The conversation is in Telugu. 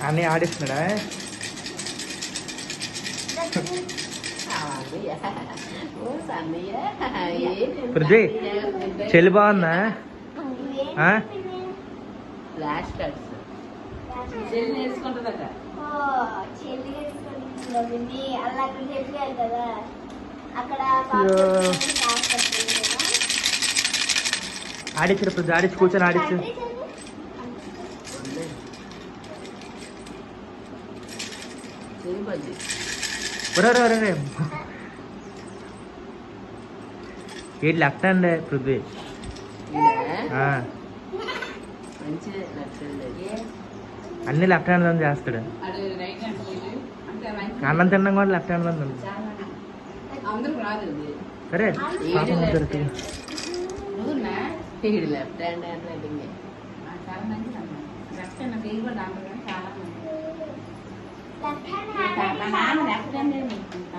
అన్నీ ఆడిస్తున్నాడా? పృథ్వీ చెల్లి బాగుందా? ఆడించరు పృథ్వీ, ఆడించి కూర్చొని ఆడించు. ఏంటి లెఫ్ట్ హ్యాండ్ పృథ్వీ? అన్ని లెఫ్ట్ హ్యాండ్ లో చేస్తాడు. అన్నం తిన్నాం కూడా లెఫ్ట్ హ్యాండ్ లో సరే పాపం దొరుకుతుంది. Left hand